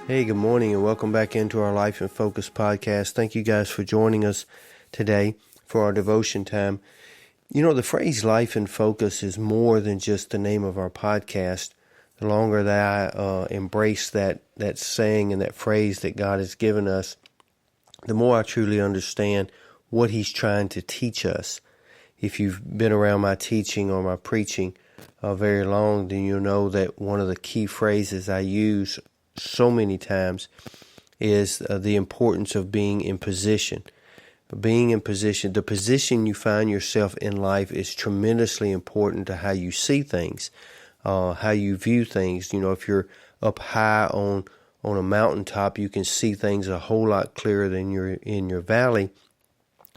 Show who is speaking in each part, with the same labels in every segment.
Speaker 1: Hey, good morning and welcome back into our Life in Focus podcast. Thank you guys for joining us today for our devotion time. You know, the phrase Life in Focus is more than just the name of our podcast. The longer that I embrace that saying and that phrase that God has given us, the more I truly understand what He's trying to teach us. If you've been around my teaching or my preaching very long, then you'll know that one of the key phrases I use so many times is the importance of being in position. Being in position, the position you find yourself in life is tremendously important to how you see things, how you view things. You know, if you're up high on a mountaintop, you can see things a whole lot clearer than you're in your valley.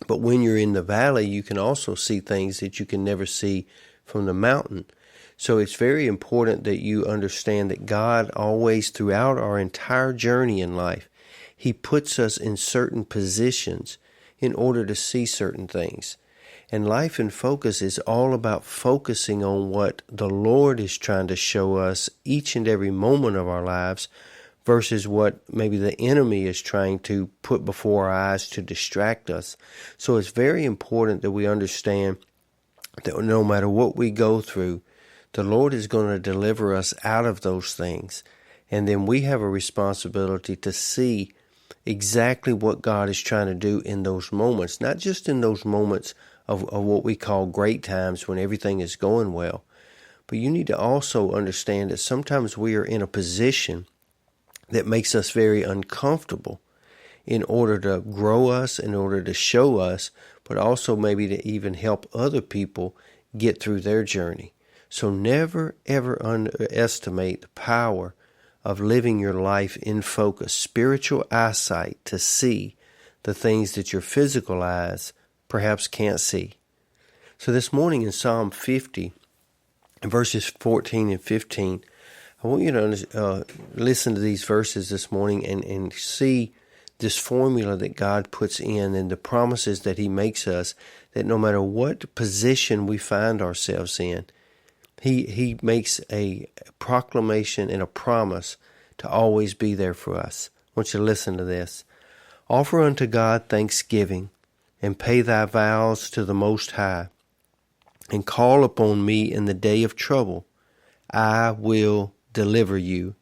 Speaker 1: But when you're in the valley, you can also see things that you can never see from the mountain. So it's very important that you understand that God always, throughout our entire journey in life, He puts us in certain positions in order to see certain things. And Life in Focus is all about focusing on what the Lord is trying to show us each and every moment of our lives versus what maybe the enemy is trying to put before our eyes to distract us. So it's very important that we understand that no matter what we go through, the Lord is going to deliver us out of those things. And then we have a responsibility to see exactly what God is trying to do in those moments, not just in those moments of what we call great times when everything is going well. But you need to also understand that sometimes we are in a position that makes us very uncomfortable in order to grow us, in order to show us, but also maybe to even help other people get through their journey. So never, ever underestimate the power of living your life in focus, spiritual eyesight to see the things that your physical eyes perhaps can't see. So this morning in Psalm 50, verses 14 and 15, I want you to listen to these verses this morning and see this formula that God puts in and the promises that He makes us, that no matter what position we find ourselves in, He makes a proclamation and a promise to always be there for us. I want you to listen to this. Offer unto God thanksgiving, and pay thy vows to the Most High, and call upon me in the day of trouble. I will deliver you,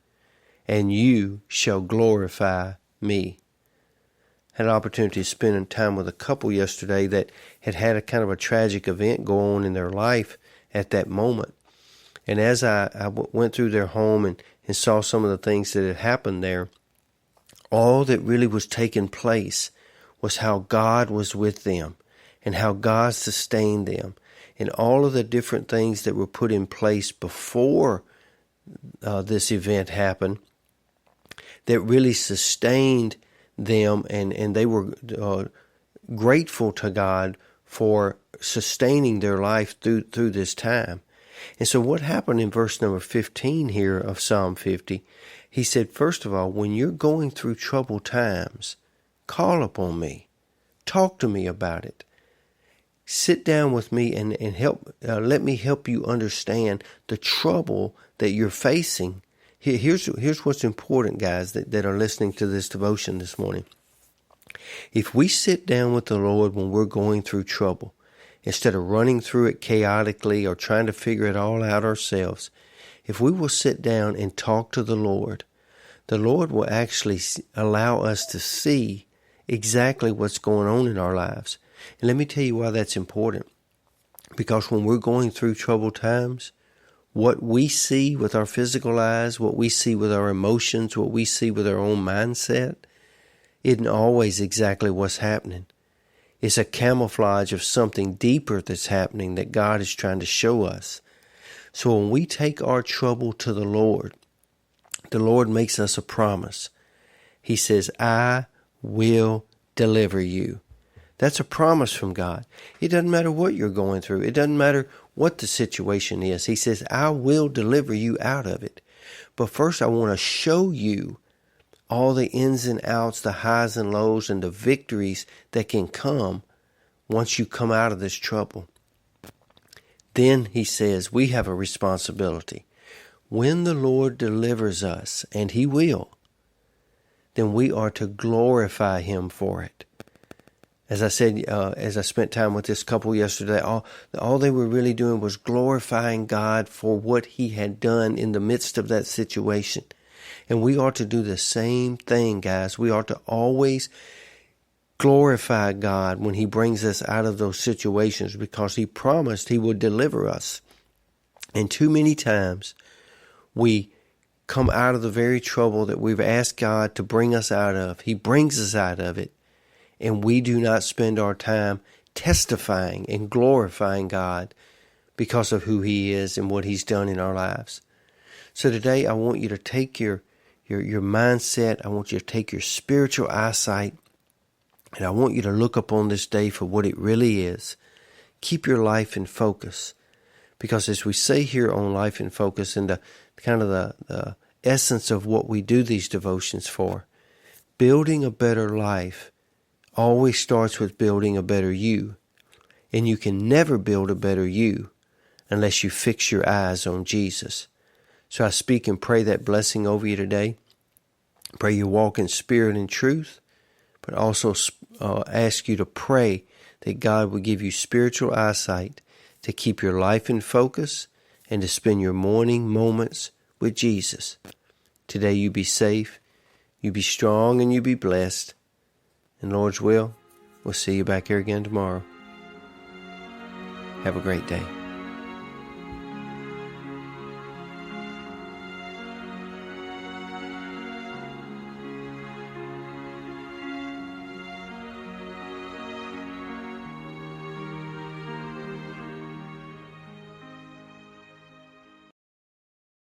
Speaker 1: and you shall glorify me. Had an opportunity to spend time with a couple yesterday that had a kind of a tragic event go on in their life at that moment. And as I went through their home and saw some of the things that had happened there, all that really was taking place was how God was with them and how God sustained them and all of the different things that were put in place before this event happened that really sustained them, and they were grateful to God for sustaining their life through this time. And so what happened in verse number 15 here of Psalm 50, he said, first of all, when you're going through troubled times, call upon me. Talk to me about it. Sit down with me and help. Let me help you understand the trouble that you're facing. Here's what's important, guys, that are listening to this devotion this morning. If we sit down with the Lord when we're going through trouble, instead of running through it chaotically or trying to figure it all out ourselves, if we will sit down and talk to the Lord will actually allow us to see exactly what's going on in our lives. And let me tell you why that's important. Because when we're going through troubled times, what we see with our physical eyes, what we see with our emotions, what we see with our own mindset, isn't always exactly what's happening. It's a camouflage of something deeper that's happening that God is trying to show us. So when we take our trouble to the Lord makes us a promise. He says, I will deliver you. That's a promise from God. It doesn't matter what you're going through. It doesn't matter what the situation is. He says, I will deliver you out of it. But first I want to show you all the ins and outs, the highs and lows, and the victories that can come once you come out of this trouble. Then he says we have a responsibility. When the Lord delivers us, and He will, then we are to glorify Him for it. As I said, as I spent time with this couple yesterday, all they were really doing was glorifying God for what He had done in the midst of that situation. And we are to do the same thing, guys. We are to always glorify God when He brings us out of those situations, because He promised He would deliver us. And too many times we come out of the very trouble that we've asked God to bring us out of. He brings us out of it. And we do not spend our time testifying and glorifying God because of who He is and what He's done in our lives. So today I want you to take your mindset. I want you to take your spiritual eyesight, and I want you to look upon this day for what it really is. Keep your life in focus. Because as we say here on Life in Focus, and the essence of what we do these devotions for, building a better life always starts with building a better you. And you can never build a better you unless you fix your eyes on Jesus. So I speak and pray that blessing over you today. Pray you walk in spirit and truth, but also ask you to pray that God will give you spiritual eyesight to keep your life in focus and to spend your morning moments with Jesus. Today you be safe, you be strong, and you be blessed. And Lord's will, we'll see you back here again tomorrow. Have a great day.